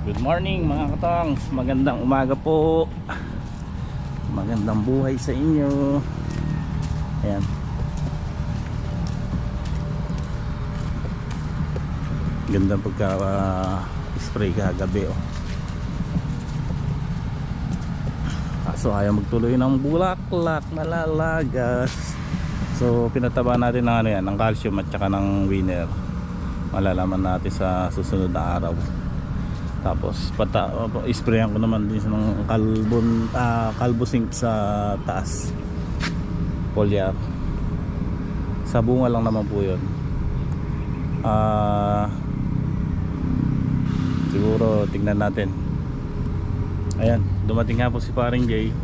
Good morning mga katangs, magandang umaga po, magandang buhay sa inyo. Ayan, gandang pagka spray kagabi oh. Kaso ayaw magtuloy ng bulaklak, nalalagas. So pinataba natin ng ano yan, ng calcium at saka ng winner. Malalaman natin sa susunod na araw. Tapos isprayan ko naman din ng Calbosync sa taas, foliar. Sa bunga lang naman po yun. Siguro tingnan natin. Ayan, dumating nga po si Paring Jay.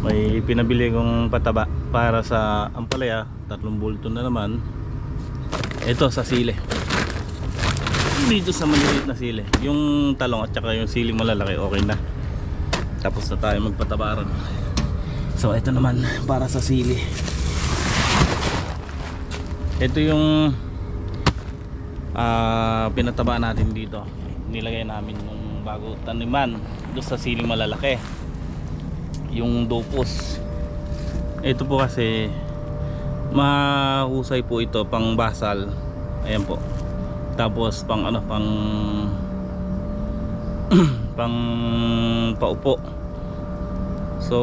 May pinabili kong pataba para sa ampalaya, 3 bulto na naman. Ito sa sili, dito sa maliliit na sili, yung talong at saka yung siling malalaki okay na. Tapos na tayo magpatabaran. So ito naman para sa sili. Ito yung pinataba natin dito. Nilagay namin nung bago taniman doon sa siling malalaki, yung dopos. Ito po kasi mahusay po ito pang basal. Ayan po. Tapos pang ano, pang paupo. So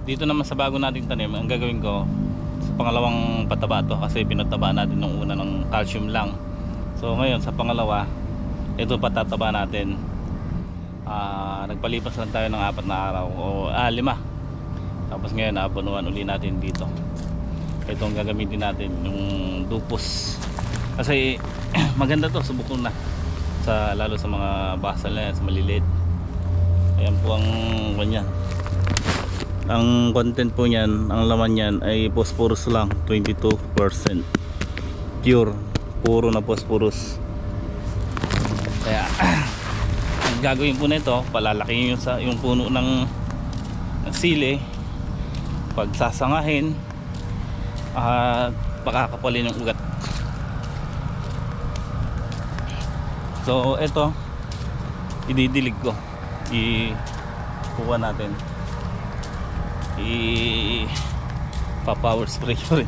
dito naman sa bago nating tanim, ang gagawin ko sa pangalawang pataba to, kasi pinataba natin nung una ng calcium lang. So ngayon sa pangalawa, ito patataba natin. Nagpalipas lang tayo ng 4 na araw o 5. Tapos ngayon naabunuan uli natin dito. Ito ang gagamitin natin, yung dupos. Kasi maganda to, subukon na sa, lalo sa mga basal na yan, sa maliliit. Ayan po ang ganyan. Ang content po niyan, ang laman niyan ay phosphorus lang, 22%. Pure, puro na phosphorus. Kaya ang gagawin po nito, palalakihin yung puno ng sili, pagsasangahin at pakakapalin yung ugat. So ito ididilig ko, ikuha natin, pa-power spray ko rin.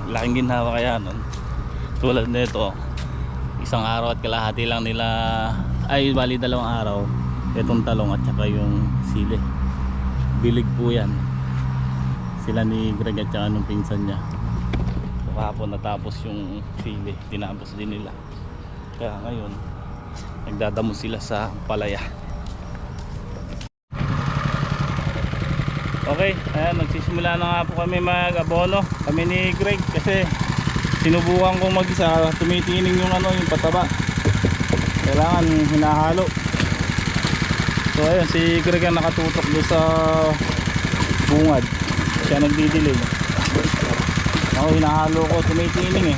Laking ginhawa kaya nun. Tulad nito, 1 araw at kalahati lang nila, ay bali 2 araw, itong talong at saka yung sili. Bilig po yan sila ni Greg at saka nung pinsan niya. So kahapon natapos yung sili, tinapos din nila. Kaya ngayon nagdadamo sila sa palaya. Okay, ayan, nagsisimula na nga po kami mag-abono, kami ni Greg, kasi sinubukan kong mag-isa, tumitining yung ano, yung pataba. Kailangan hinahalo. So ayun, si Greg ang nakatutok doon sa bungad, siya nagdidilig. Ako hinahalo ko, tumitining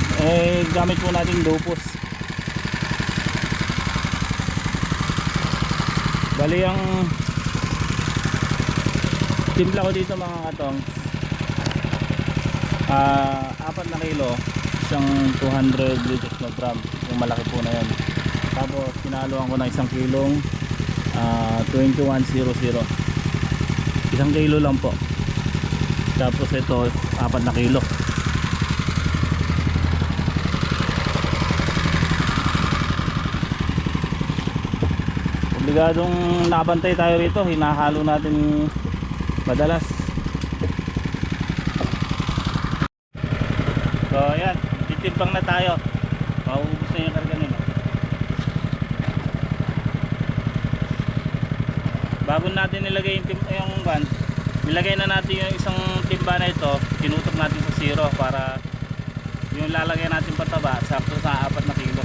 gamit po natin dopos. Bali ang timpla ko dito mga katong, 4 na kilo, isang 200 liters na gram, yung malaki po na yan. Tapos pinahaluan ko ng 1 kilong 2100, 1 kilo lang po. Tapos ito 4 na kilo. Obligadong nakabantay tayo rito, hinahalo natin madalas. So ayan, titimpang na tayo, maubos na yung karga nila. Bago natin nilagay yung van, nilagay na natin yung isang timba na ito, tinutok natin sa 0 para yung lalagay natin pataba sakto sa 4 na kilo.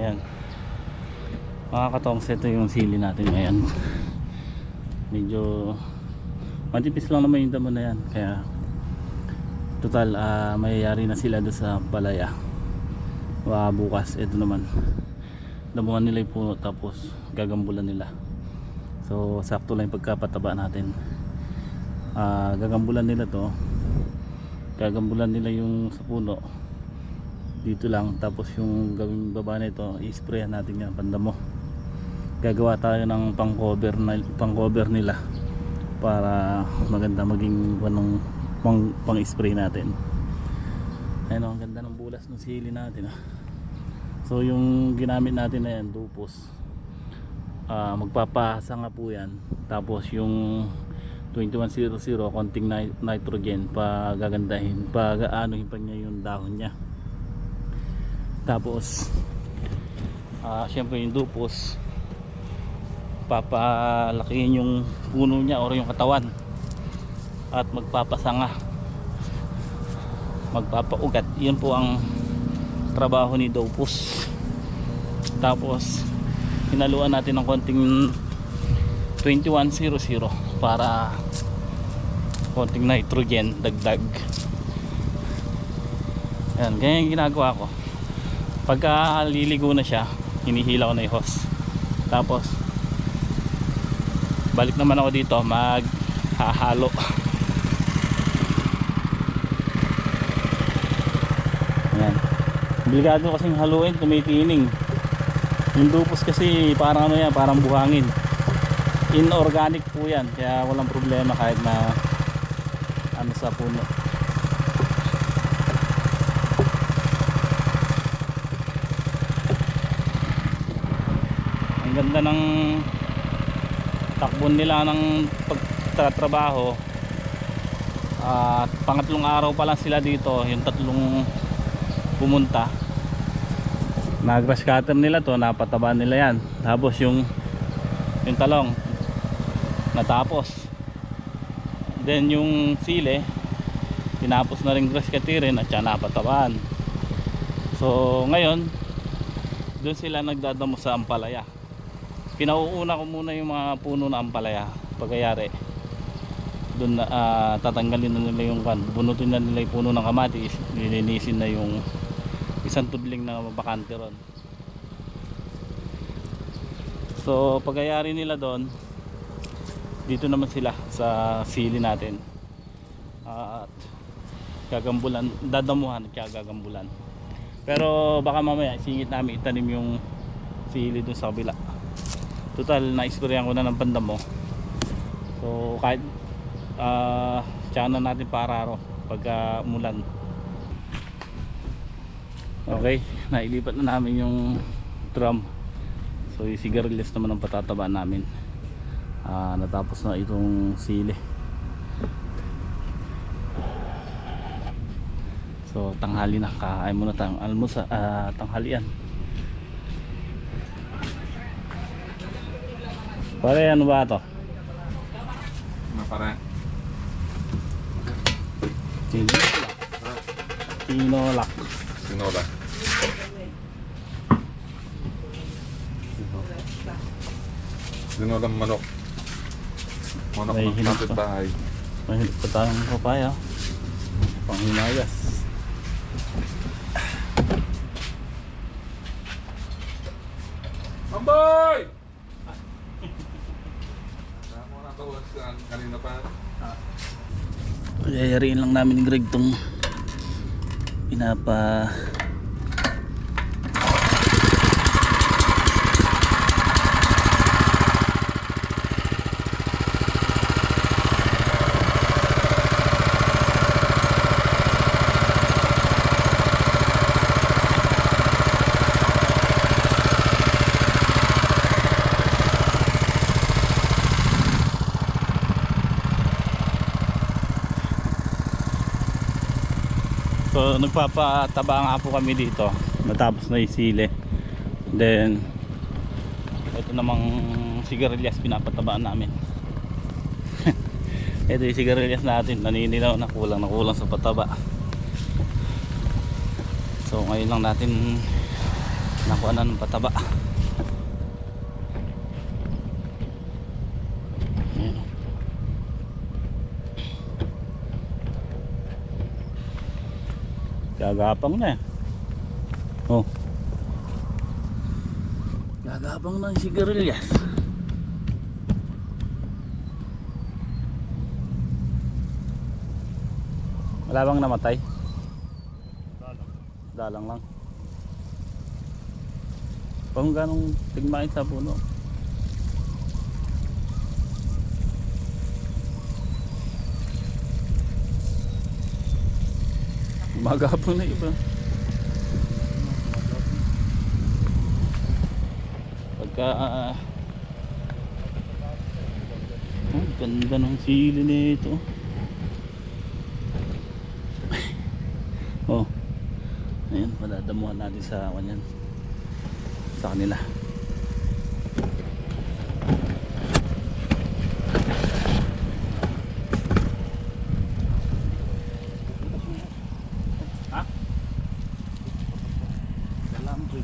Ayan. Mga katongs, ito yung sili natin ngayon. Medyo matipis lang naman yung damo na yan. Kaya total mayayari na sila doon sa palaya. Bukas ito naman damuhan nila yung puno, tapos gagambulan nila. So sakto lang yung pagkapataba natin. Gagambulan nila to, gagambulan nila yung sa puno dito lang, tapos yung gawing baba nito i-sprayan natin yan pandamo. Gagawa tayo ng pang cover nila para maganda maging pang spray natin. Ayun, ang ganda ng bulas ng sili natin. So yung ginamit natin na yan, dupos, magpapahasa nga po yan. Tapos yung 2100 konting nitrogen pa gagandahin, pa gaanohin pa niya yung dahon niya. Tapos syempre yung dupos papalakihin yung puno niya or yung katawan, at magpapasanga, magpapaugat. Yan po ang trabaho ni dupos. Tapos hinaluan natin ng konting 2100 para konting nitrogen dagdag. Yan, ganyan ginagawa ko. Pagka liligo na siya, hinihila ko na yung hose. Tapos balik naman ako dito, maghahalo. Yan, obligado kasing haluin, tumitining. Yung dupos kasi parang ano yan, parang buhangin. Inorganic po yan, kaya walang problema kahit na ano sa puno. Ang ganda ng takbon nila ng pagtatrabaho. Pangatlong araw pa lang sila dito, yung tatlong pumunta. Grass cutter nila to, napataba nila yan. Tapos yung talong natapos. Then yung sili tinapos na rin grass cutterin at sya napatabaan. So ngayon doon sila nagdadamo sa ampalaya. Pinauuna ko muna yung mga puno na ampalaya. Pagkayari doon tatanggalin na nila yung bunutin na nila yung puno ng kamatis, nilinisin na yung isang tudling na bakante ron. So pagayari nila doon, dito naman sila sa sili natin, at gagambulan, dadamuhan at gagambulan. Pero baka mamaya singit namin itanim yung sili doon sa kabila. Total na-sprayan ko na ng pandamo. So kahit tiyanan natin pararo pagka umulan. Okay, nailipat na namin yung drum. So yung sigarilyas naman ang patataba namin. Natapos na itong sili. So tanghali na, kakain muna tayong almusa, tanghalian. Pare, ano ba ito? Pare. Tinolak. Tinola. Tinolang manok. Manok May ng hinog kapit pa. bahay. Mahilig pa tayong papaya, panghinayas. Ambay! Ako na tawas kanina pa. Pagayariin lang namin ni Greg tong pinapa So nagpapataba nga po kami dito, natapos na yung sili. Then ito namang sigarilyas pinapatabaan namin. Ito yung sigarilyas natin, naninilaw na kulang sa pataba. So ngayon lang natin nakuha na ng pataba. Ayan. Gagapang na eh. Oh. Gagapang na yung sigarilyas. Wala bang namatay? Dalang lang. Kung ganong tigmain sa puno. Magapon na iba. Pagka ganda ng sili nito. Oh. Ayan, padadamuhan natin sa kanyan. Sa kanila. Ha? Dalam ko.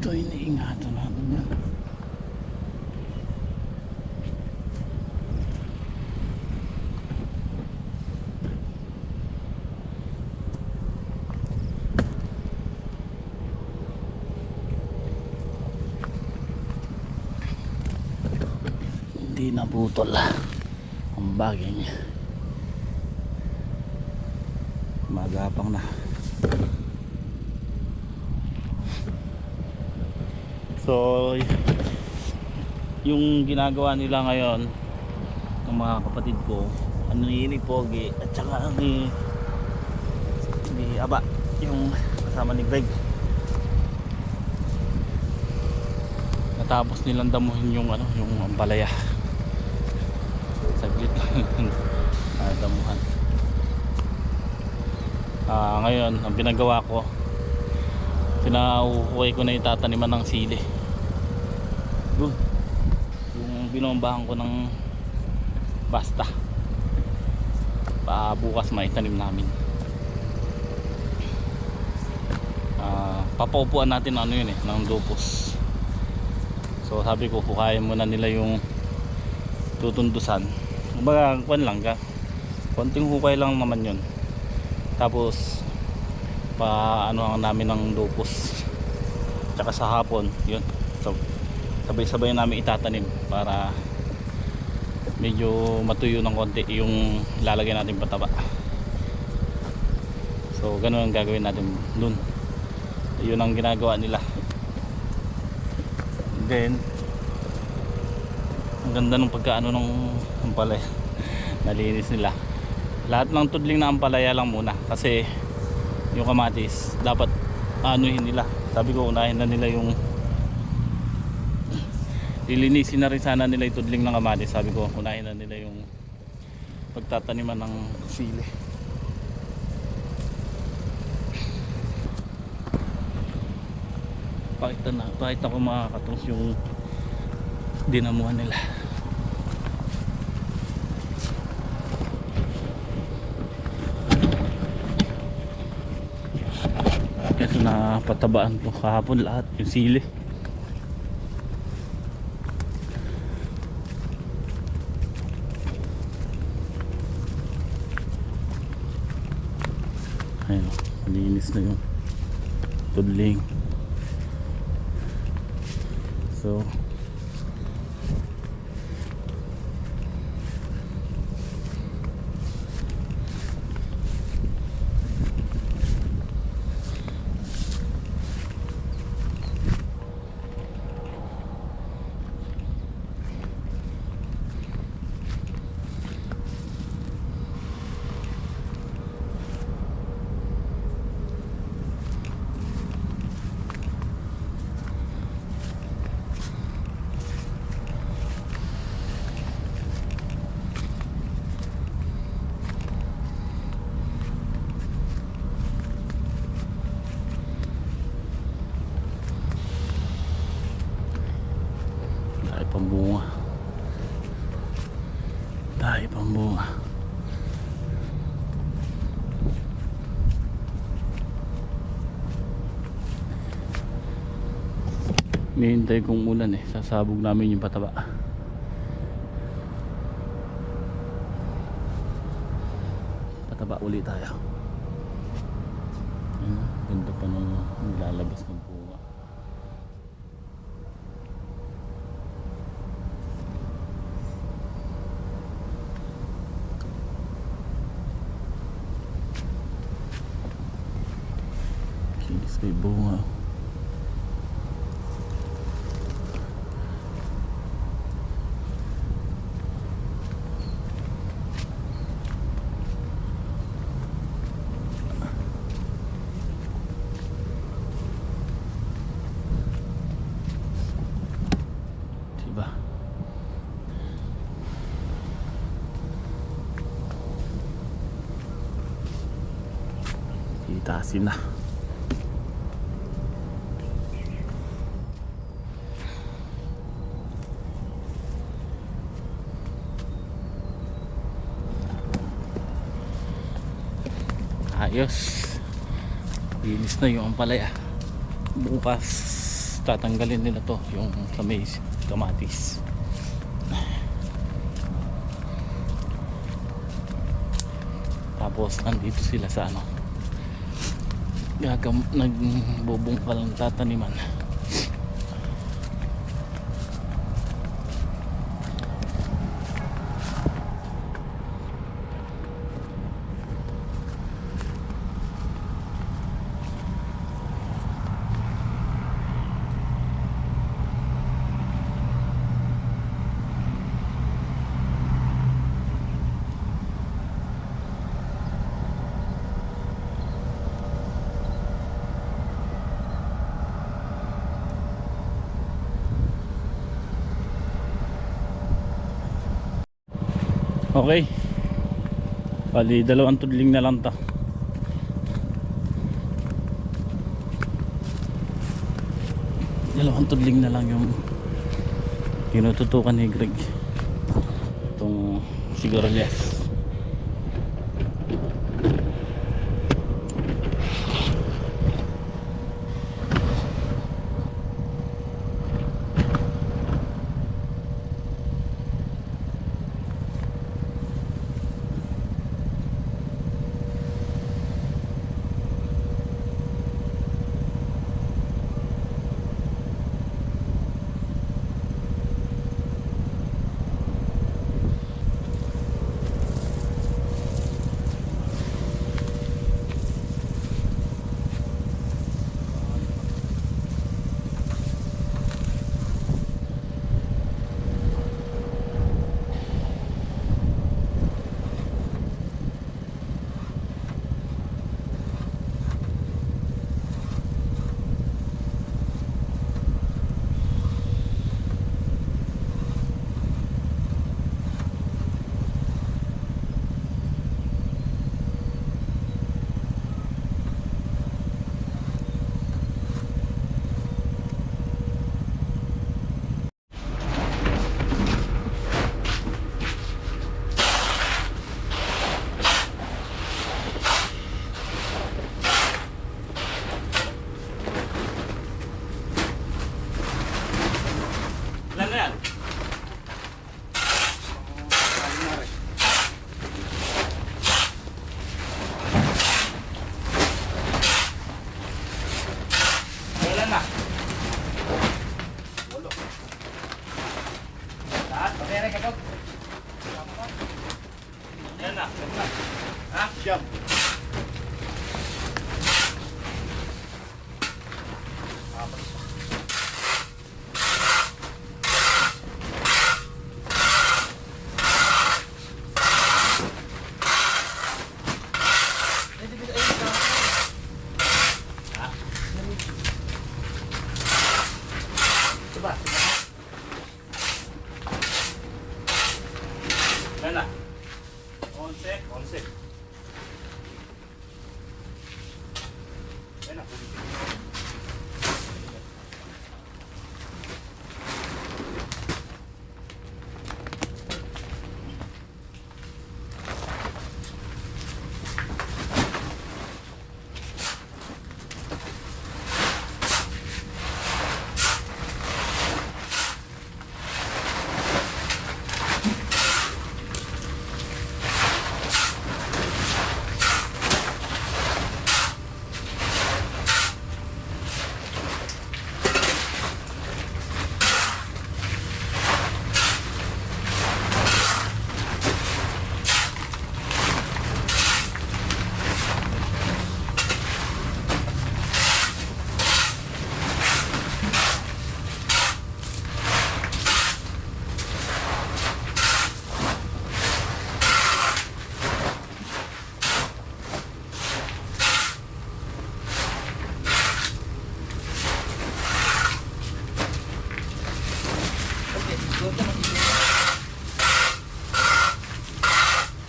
Ito iniingatan natin yan. Hindi naputol ang bagay niya. Magapang na. So yung ginagawa nila ngayon ng mga kapatid ko, ano ni Pogi at saka ni Aba, yung kasama ni Greg, natapos nilang damuhin yung ano, yung ampalaya. Saglit lang damuhan. Ngayon ang pinagawa ko, pinauhuway ko na yung tataniman ng sili. Doon yung binombahan ko ng basta pa bukas maitanim namin. Papaupuan natin ano yun ng lupos. So sabi ko hukayin muna nila yung tutundusan. Kumbaga kuwan lang ka, konting hukay lang naman yun. Tapos pa ano ang namin ng lupos, tsaka sa hapon yun, so sabay-sabay namin itatanim para medyo matuyo ng konti yung lalagay natin pataba. So ganun ang gagawin natin dun. Yun ang ginagawa nila. Then ang ganda ng pagkaano ng ampalaya. Nalinis nila lahat ng tudling na ampalaya lang muna, kasi yung kamatis dapat anuhin nila. Sabi ko unahin na nila yung lilinisin na rin sana nila yung tudling ng kamatis. Sabi ko unahin na nila yung pagtataniman ng sili. Pakita ko mga katungs yung dinamuhan nila. Ito na patabaan ko kahapon lahat yung sili. Ayun, malinis na yung tudling. So pambunga, dahil pambunga. Hinihintay kong ulan sasabog namin yung pataba. Pataba ulit tayo. Ganda pa nung lalabas ng bunga. May bunga. Diba? Itasin na. Ayos, linis na yung ampalaya. Bukas tatanggalin nila to yung sa may kamatis. Tapos nandito sila sa nagbubungkal ng tataniman. Okay, bali dalawang tudling na lang to. Dalawang tudling na lang yung tinututukan ni Greg. Itong sigarilyas. na? Lahat? Pabere ka po. Yan na. Ha? Siyam. Diba? Yan na. 11. 11. Yan na.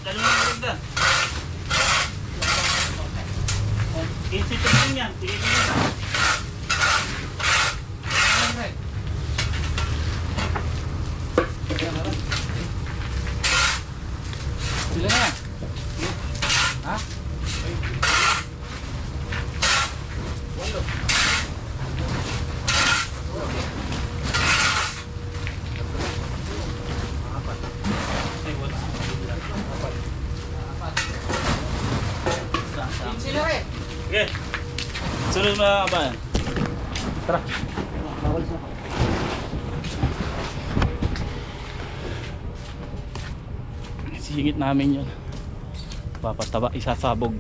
Dalawa na maganda. Insito lang yan. Sige, sige. Sila na. Ha? Walo. Ay, wala. Sila rin. Okay. Sunod mga kabayan. Tara. Bawal sa. Sisingit namin yun. Papataba, isasabog.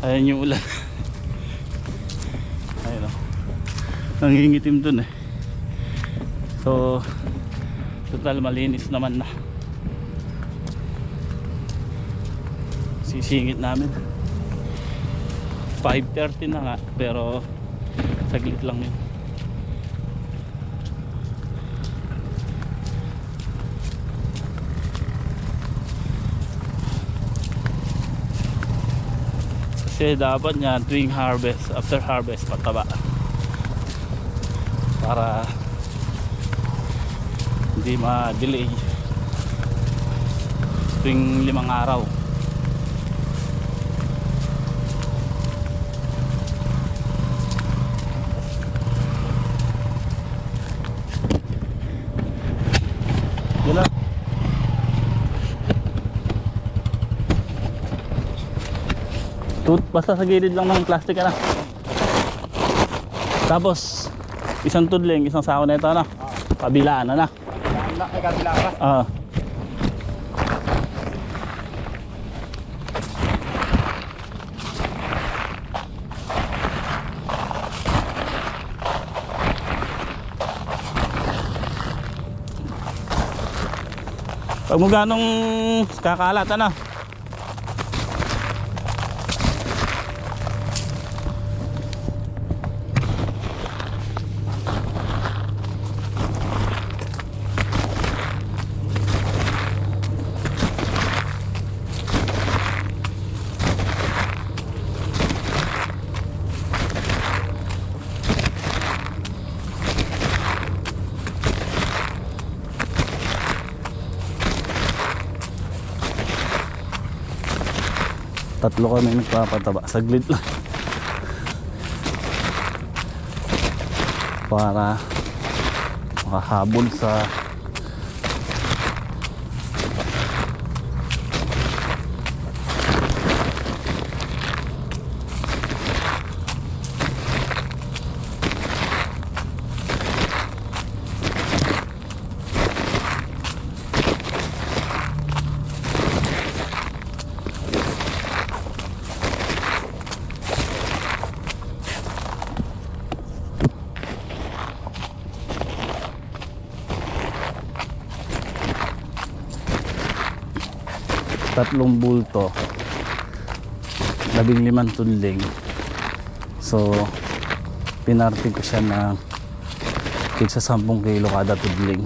Ayan yung ulan. Ayun o. Nangingitim dun eh. So, total malinis naman na. Sisingit namin. 5:30 na nga, pero saglit lang yun. Kasi dapat niya tuwing harvest, after harvest pataba para hindi ma-delay tuwing 5 araw. Yun lang. Basta sa gilid lang ng plastic na. Tapos isang tudling, isang sako na ito na. Kabilaan na. Ay, kabila ka. Ah. Pag mo ganong kakalat na. Tatlo kami nagpapataba, saglit lang para makahabol sa 3 bulto, 15 tudling. So pinarting ko siya na tigsa 10 kilo kada tudling,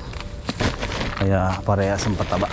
kaya parehas ang pataba.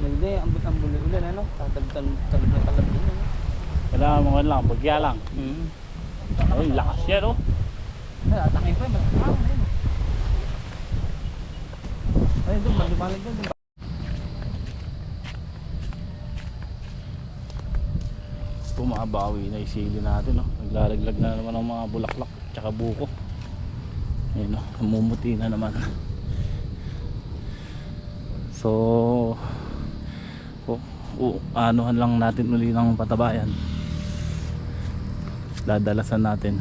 Hindi, ambot-ambot ulan ano? Tatagtal na kalabin ano? Kailangan mo lang, bagya lang. Ay, lakas yan oh. Ay, atangin ko yun. Ay, doon, malumalig doon. Bumabawi na yung sili natin oh. Naglalaglag na naman ang mga bulaklak tsaka buko. Ayun oh, namumuti na naman. So anuhan lang natin uli ng patabayan, dadalasan natin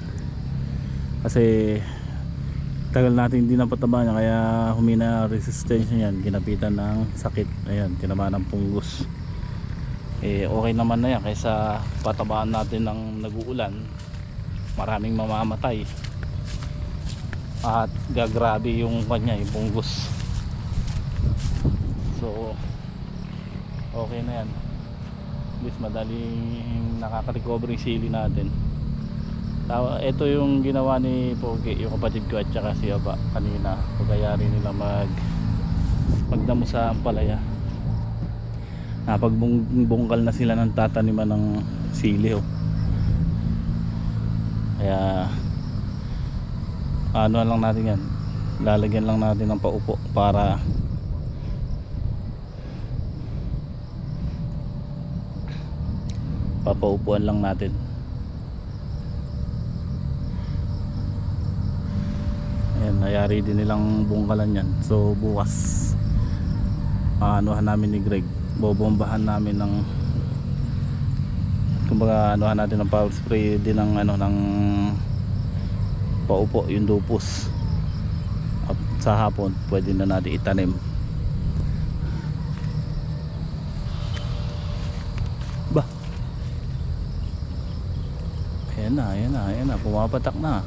kasi tagal natin hindi napatabayan, kaya humina resistensya yan, ginapitan ng sakit. Ayan, tinamaan ng punggos. Okay naman na yan kaysa patabaan natin ng nag-uulan, maraming mamamatay at gagrabe yung kanya, yung punggos. So okay na yan, at least madaling nakaka-recover yung sili natin. Ito yung ginawa ni Pogi, yung kapatid ko at saka si Aba kanina, pagkayari nila magdamo sa ampalaya. Pagbungkal na sila ng tataniman ng sili oh. Kaya ano lang natin yan, lalagyan lang natin ng paupo para papaupuan lang natin. Ayan, nayari din nilang bungkalan yan. So bukas anuhan namin ni Greg, bobombahan namin ng, kumbaga anuhan natin ng power spray din ng ano, ng paupo yung dupos, at sa hapon pwede na natin itanim. Ba, ayan na, pumapatak na.